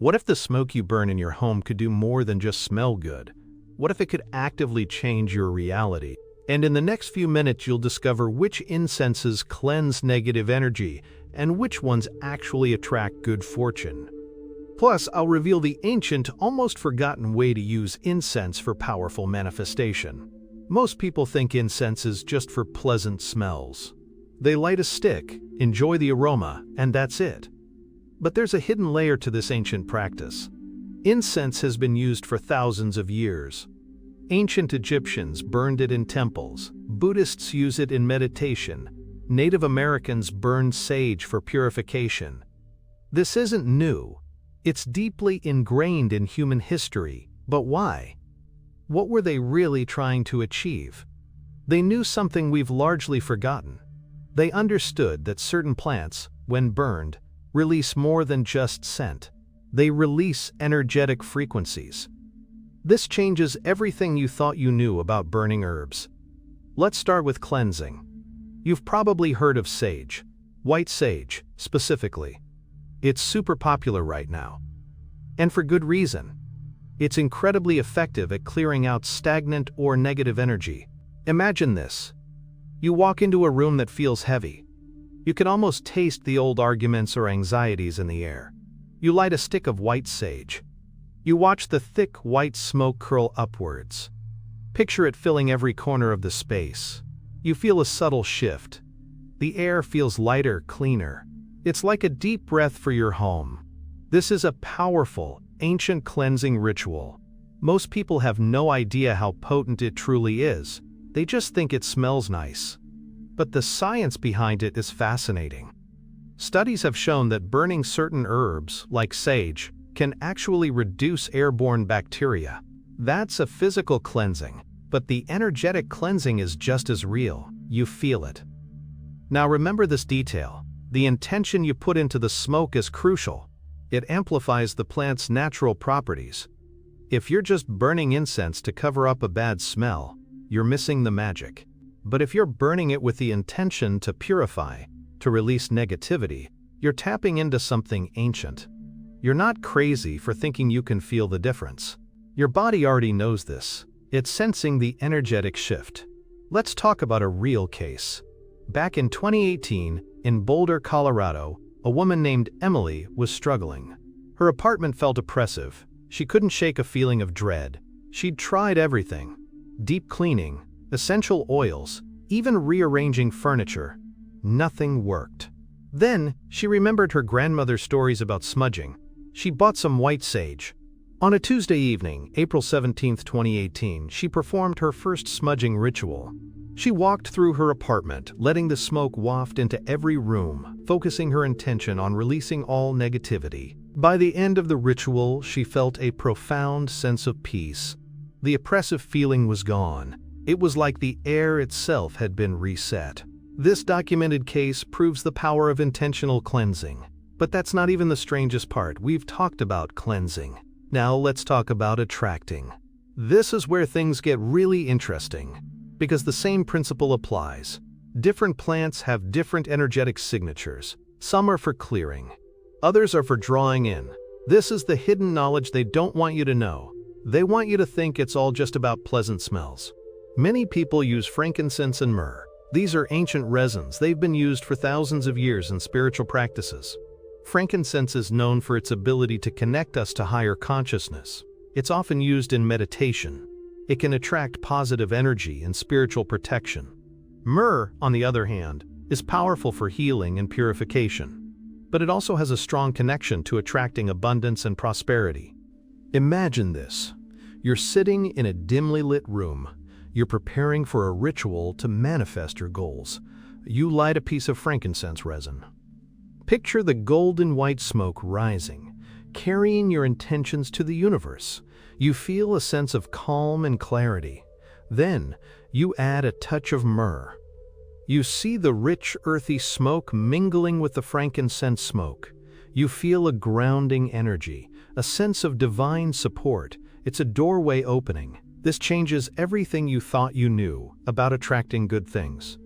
What if the smoke you burn in your home could do more than just smell good? What if it could actively change your reality? And in the next few minutes, you'll discover which incenses cleanse negative energy and which ones actually attract good fortune. Plus, I'll reveal the ancient, almost forgotten way to use incense for powerful manifestation. Most people think incense is just for pleasant smells. They light a stick, enjoy the aroma, and that's it. But there's a hidden layer to this ancient practice. Incense has been used for thousands of years. Ancient Egyptians burned it in temples, Buddhists use it in meditation, Native Americans burned sage for purification. This isn't new. It's deeply ingrained in human history. But why? What were they really trying to achieve? They knew something we've largely forgotten. They understood that certain plants, when burned, release more than just scent. They release energetic frequencies. This changes everything you thought you knew about burning herbs. Let's start with cleansing. You've probably heard of sage, white sage, specifically. It's super popular right now. And for good reason. It's incredibly effective at clearing out stagnant or negative energy. Imagine this. You walk into a room that feels heavy. You can almost taste the old arguments or anxieties in the air. You light a stick of white sage. You watch the thick white smoke curl upwards. Picture it filling every corner of the space. You feel a subtle shift. The air feels lighter, cleaner. It's like a deep breath for your home. This is a powerful, ancient cleansing ritual. Most people have no idea how potent it truly is. They just think it smells nice. But the science behind it is fascinating. Studies have shown that burning certain herbs, like sage, can actually reduce airborne bacteria. That's a physical cleansing, but the energetic cleansing is just as real. You feel it. Now remember this detail. The intention you put into the smoke is crucial. It amplifies the plant's natural properties. If you're just burning incense to cover up a bad smell, you're missing the magic. But if you're burning it with the intention to purify, to release negativity, you're tapping into something ancient. You're not crazy for thinking you can feel the difference. Your body already knows this. It's sensing the energetic shift. Let's talk about a real case. Back in 2018, in Boulder, Colorado, a woman named Emily was struggling. Her apartment felt oppressive. She couldn't shake a feeling of dread. She'd tried everything. Deep cleaning, essential oils, even rearranging furniture. Nothing worked. Then, she remembered her grandmother's stories about smudging. She bought some white sage. On a Tuesday evening, April 17, 2018, she performed her first smudging ritual. She walked through her apartment, letting the smoke waft into every room, focusing her intention on releasing all negativity. By the end of the ritual, she felt a profound sense of peace. The oppressive feeling was gone. It was like the air itself had been reset. This documented case proves the power of intentional cleansing. But that's not even the strangest part. We've talked about cleansing. Now let's talk about attracting. This is where things get really interesting, because the same principle applies. Different plants have different energetic signatures. Some are for clearing. Others are for drawing in. This is the hidden knowledge they don't want you to know. They want you to think it's all just about pleasant smells. Many people use frankincense and myrrh. These are ancient resins. They've been used for thousands of years in spiritual practices. Frankincense is known for its ability to connect us to higher consciousness. It's often used in meditation. It can attract positive energy and spiritual protection. Myrrh, on the other hand, is powerful for healing and purification. But it also has a strong connection to attracting abundance and prosperity. Imagine this. You're sitting in a dimly lit room. You're preparing for a ritual to manifest your goals. You light a piece of frankincense resin. Picture the golden white smoke rising, carrying your intentions to the universe. You feel a sense of calm and clarity. Then, you add a touch of myrrh. You see the rich, earthy smoke mingling with the frankincense smoke. You feel a grounding energy, a sense of divine support. It's a doorway opening. This changes everything you thought you knew about attracting good things.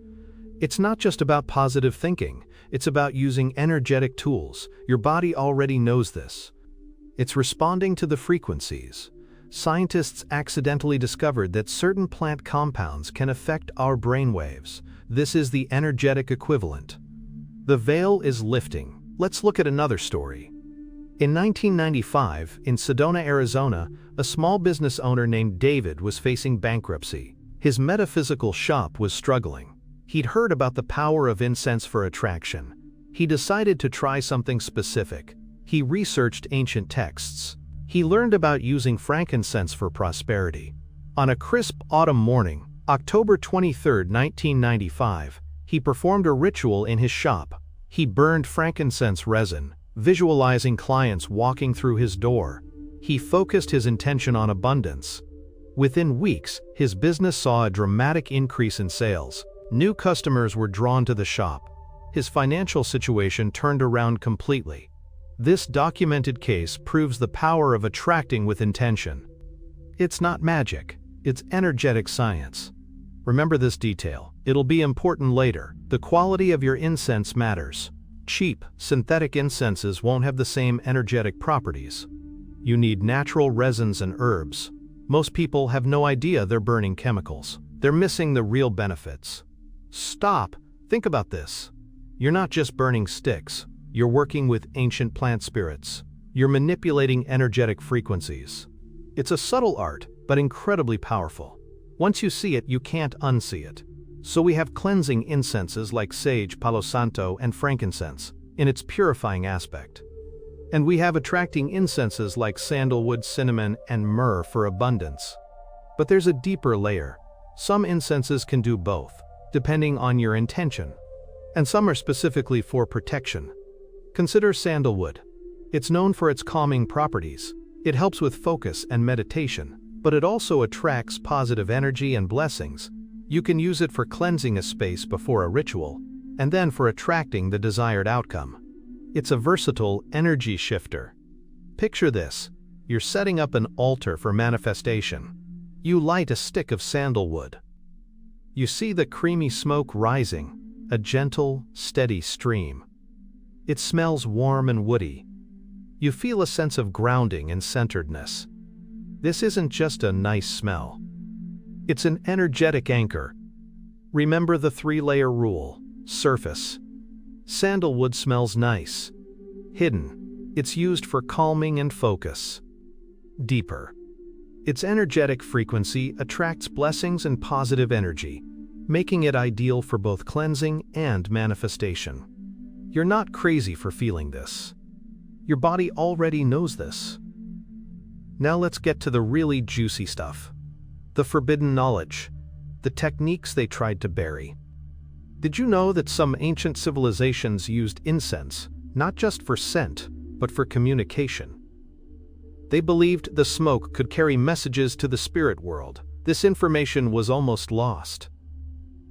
It's not just about positive thinking. It's about using energetic tools. Your body already knows this. It's responding to the frequencies. Scientists accidentally discovered that certain plant compounds can affect our brainwaves. This is the energetic equivalent. The veil is lifting. Let's look at another story. In 1995, in Sedona, Arizona, a small business owner named David was facing bankruptcy. His metaphysical shop was struggling. He'd heard about the power of incense for attraction. He decided to try something specific. He researched ancient texts. He learned about using frankincense for prosperity. On a crisp autumn morning, October 23, 1995, he performed a ritual in his shop. He burned frankincense resin, visualizing clients walking through his door. He focused his intention on abundance. Within weeks, his business saw a dramatic increase in sales. New customers were drawn to the shop. His financial situation turned around completely. This documented case proves the power of attracting with intention. It's not magic, it's energetic science. Remember this detail. It'll be important later. The quality of your incense matters. Cheap, synthetic incenses won't have the same energetic properties. You need natural resins and herbs. Most people have no idea they're burning chemicals. They're missing the real benefits. Stop. Think about this. You're not just burning sticks. You're working with ancient plant spirits. You're manipulating energetic frequencies. It's a subtle art, but incredibly powerful. Once you see it, you can't unsee it. So we have cleansing incenses like sage, palo santo, and frankincense, in its purifying aspect. And we have attracting incenses like sandalwood, cinnamon, and myrrh for abundance. But there's a deeper layer. Some incenses can do both, depending on your intention. And some are specifically for protection. Consider sandalwood. It's known for its calming properties. It helps with focus and meditation, but it also attracts positive energy and blessings. You can use it for cleansing a space before a ritual, and then for attracting the desired outcome. It's a versatile energy shifter. Picture this. You're setting up an altar for manifestation. You light a stick of sandalwood. You see the creamy smoke rising, a gentle, steady stream. It smells warm and woody. You feel a sense of grounding and centeredness. This isn't just a nice smell. It's an energetic anchor. Remember the three-layer rule. Surface. Sandalwood smells nice. Hidden. It's used for calming and focus. Deeper. Its energetic frequency attracts blessings and positive energy, making it ideal for both cleansing and manifestation. You're not crazy for feeling this. Your body already knows this. Now let's get to the really juicy stuff. The forbidden knowledge. The techniques they tried to bury. Did you know that some ancient civilizations used incense, not just for scent, but for communication? They believed the smoke could carry messages to the spirit world. This information was almost lost.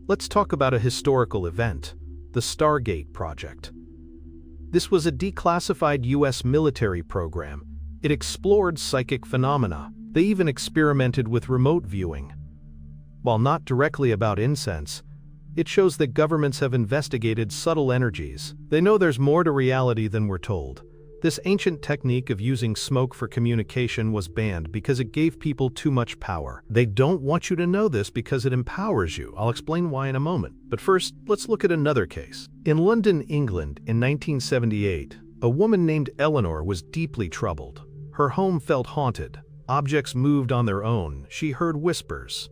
Let's talk about a historical event. The Stargate Project. This was a declassified U.S. military program. It explored psychic phenomena. They even experimented with remote viewing. While not directly about incense, it shows that governments have investigated subtle energies. They know there's more to reality than we're told. This ancient technique of using smoke for communication was banned because it gave people too much power. They don't want you to know this because it empowers you. I'll explain why in a moment. But first, let's look at another case. In London, England, in 1978, a woman named Eleanor was deeply troubled. Her home felt haunted. Objects moved on their own. She heard whispers.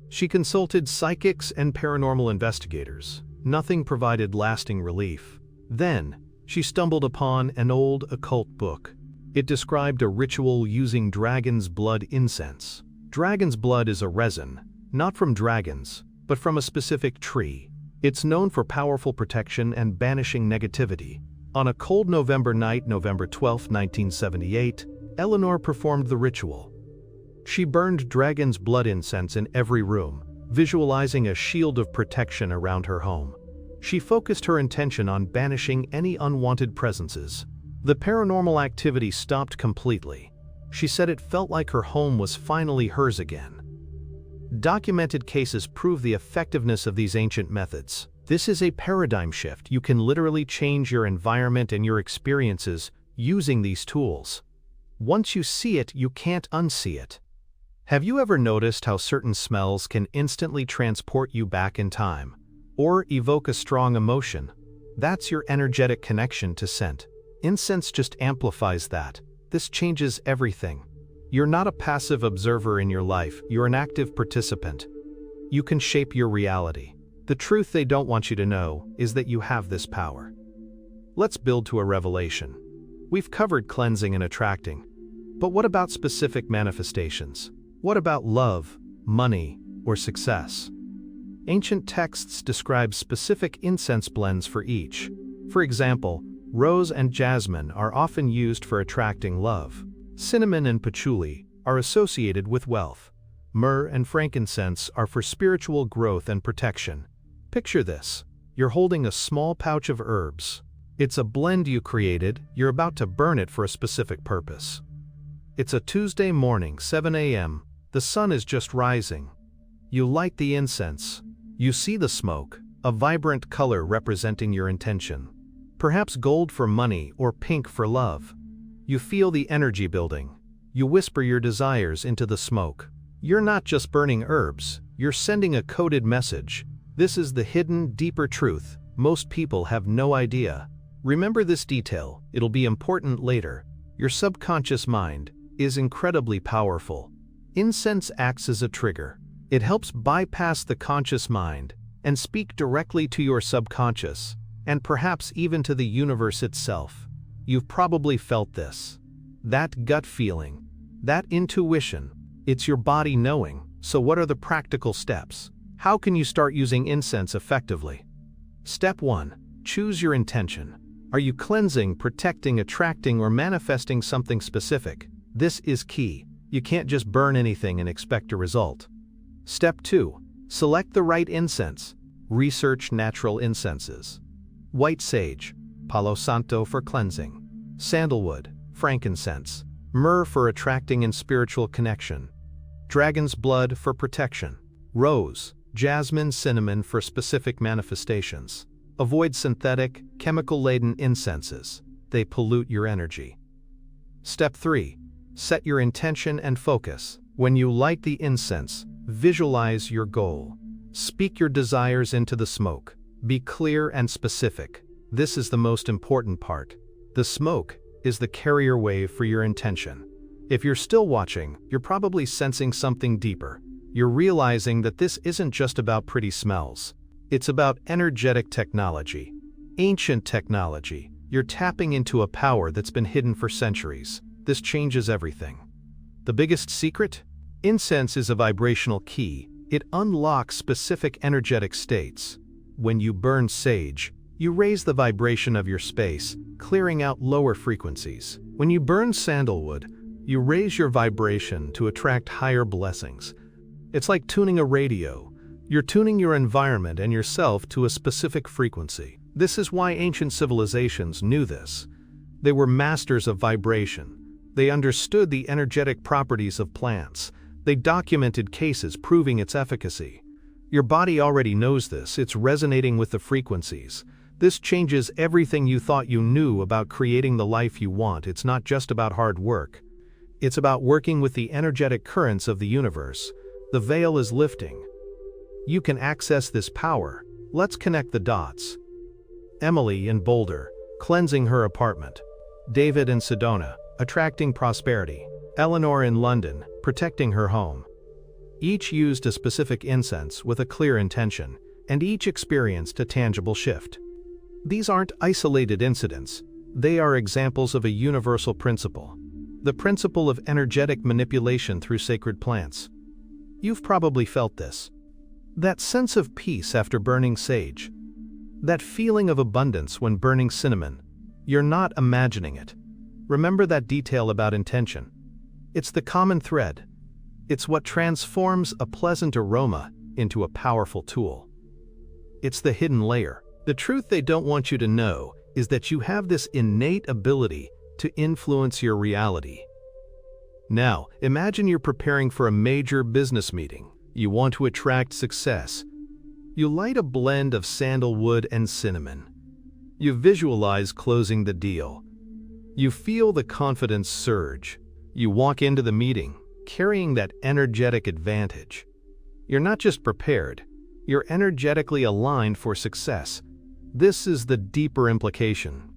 She consulted psychics and paranormal investigators. Nothing provided lasting relief. Then, she stumbled upon an old occult book. It described a ritual using dragon's blood incense. Dragon's blood is a resin, not from dragons, but from a specific tree. It's known for powerful protection and banishing negativity. On a cold November night, November 12, 1978, Eleanor performed the ritual. She burned dragon's blood incense in every room, visualizing a shield of protection around her home. She focused her intention on banishing any unwanted presences. The paranormal activity stopped completely. She said it felt like her home was finally hers again. Documented cases prove the effectiveness of these ancient methods. This is a paradigm shift. You can literally change your environment and your experiences using these tools. Once you see it, you can't unsee it. Have you ever noticed how certain smells can instantly transport you back in time, or evoke a strong emotion? That's your energetic connection to scent. Incense just amplifies that. This changes everything. You're not a passive observer in your life, you're an active participant. You can shape your reality. The truth they don't want you to know is that you have this power. Let's build to a revelation. We've covered cleansing and attracting. But what about specific manifestations? What about love, money, or success? Ancient texts describe specific incense blends for each. For example, rose and jasmine are often used for attracting love. Cinnamon and patchouli are associated with wealth. Myrrh and frankincense are for spiritual growth and protection. Picture this. You're holding a small pouch of herbs. It's a blend you created, you're about to burn it for a specific purpose. It's a Tuesday morning, 7 a.m., the sun is just rising. You light the incense. You see the smoke, a vibrant color representing your intention. Perhaps gold for money or pink for love. You feel the energy building. You whisper your desires into the smoke. You're not just burning herbs, you're sending a coded message. This is the hidden, deeper truth. Most people have no idea. Remember this detail, it'll be important later. Your subconscious mind is incredibly powerful. Incense acts as a trigger. It helps bypass the conscious mind and speak directly to your subconscious, and perhaps even to the universe itself. You've probably felt this. That gut feeling, that intuition, it's your body knowing. So what are the practical steps? How can you start using incense effectively? Step 1. Choose your intention. Are you cleansing, protecting, attracting, or manifesting something specific? This is key. You can't just burn anything and expect a result. Step 2. Select the right incense. Research natural incenses. White sage, Palo Santo for cleansing. Sandalwood, frankincense. Myrrh for attracting and spiritual connection. Dragon's blood for protection. Rose, jasmine, cinnamon for specific manifestations. Avoid synthetic, chemical-laden incenses. They pollute your energy. Step 3. Set your intention and focus. When you light the incense, visualize your goal. Speak your desires into the smoke. Be clear and specific. This is the most important part. The smoke is the carrier wave for your intention. If you're still watching, you're probably sensing something deeper. You're realizing that this isn't just about pretty smells. It's about energetic technology. Ancient technology. You're tapping into a power that's been hidden for centuries. This changes everything. The biggest secret? Incense is a vibrational key. It unlocks specific energetic states. When you burn sage, you raise the vibration of your space, clearing out lower frequencies. When you burn sandalwood, you raise your vibration to attract higher blessings. It's like tuning a radio. You're tuning your environment and yourself to a specific frequency. This is why ancient civilizations knew this. They were masters of vibration. They understood the energetic properties of plants. They documented cases proving its efficacy. Your body already knows this. It's resonating with the frequencies. This changes everything you thought you knew about creating the life you want. It's not just about hard work. It's about working with the energetic currents of the universe. The veil is lifting. You can access this power. Let's connect the dots. Emily in Boulder, cleansing her apartment. David in Sedona, attracting prosperity. Eleanor in London, protecting her home. Each used a specific incense with a clear intention, and each experienced a tangible shift. These aren't isolated incidents. They are examples of a universal principle. The principle of energetic manipulation through sacred plants. You've probably felt this. That sense of peace after burning sage. That feeling of abundance when burning cinnamon. You're not imagining it. Remember that detail about intention. It's the common thread. It's what transforms a pleasant aroma into a powerful tool. It's the hidden layer. The truth they don't want you to know is that you have this innate ability to influence your reality. Now, imagine you're preparing for a major business meeting. You want to attract success. You light a blend of sandalwood and cinnamon. You visualize closing the deal. You feel the confidence surge. You walk into the meeting, carrying that energetic advantage. You're not just prepared, you're energetically aligned for success. This is the deeper implication.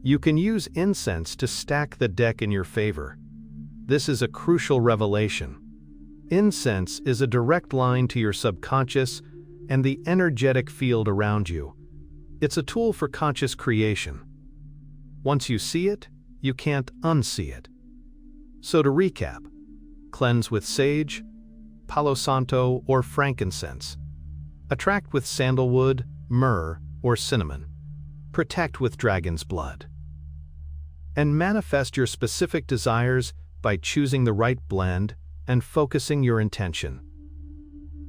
You can use incense to stack the deck in your favor. This is a crucial revelation. Incense is a direct line to your subconscious and the energetic field around you. It's a tool for conscious creation. Once you see it, you can't unsee it. So to recap, cleanse with sage, Palo Santo, or frankincense. Attract with sandalwood, myrrh, or cinnamon. Protect with dragon's blood. And manifest your specific desires by choosing the right blend and focusing your intention.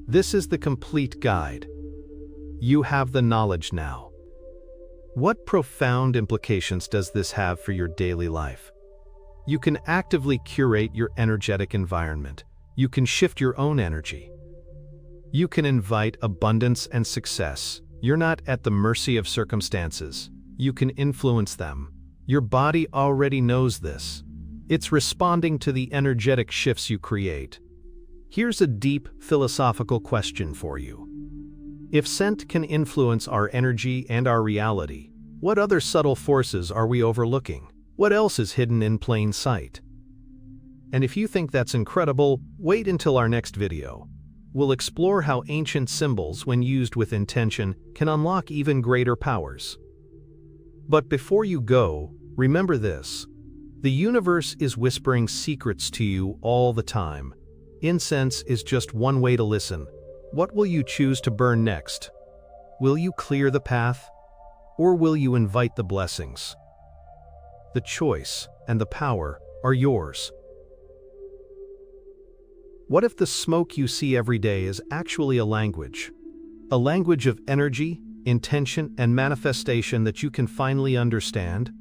This is the complete guide. You have the knowledge now. What profound implications does this have for your daily life? You can actively curate your energetic environment. You can shift your own energy. You can invite abundance and success. You're not at the mercy of circumstances. You can influence them. Your body already knows this. It's responding to the energetic shifts you create. Here's a deep philosophical question for you. If scent can influence our energy and our reality, what other subtle forces are we overlooking? What else is hidden in plain sight? And if you think that's incredible, wait until our next video. We'll explore how ancient symbols, when used with intention, can unlock even greater powers. But before you go, remember this. The universe is whispering secrets to you all the time. Incense is just one way to listen. What will you choose to burn next? Will you clear the path? Or will you invite the blessings? The choice and the power are yours. What if the smoke you see every day is actually a language? A language of energy, intention, and manifestation that you can finally understand?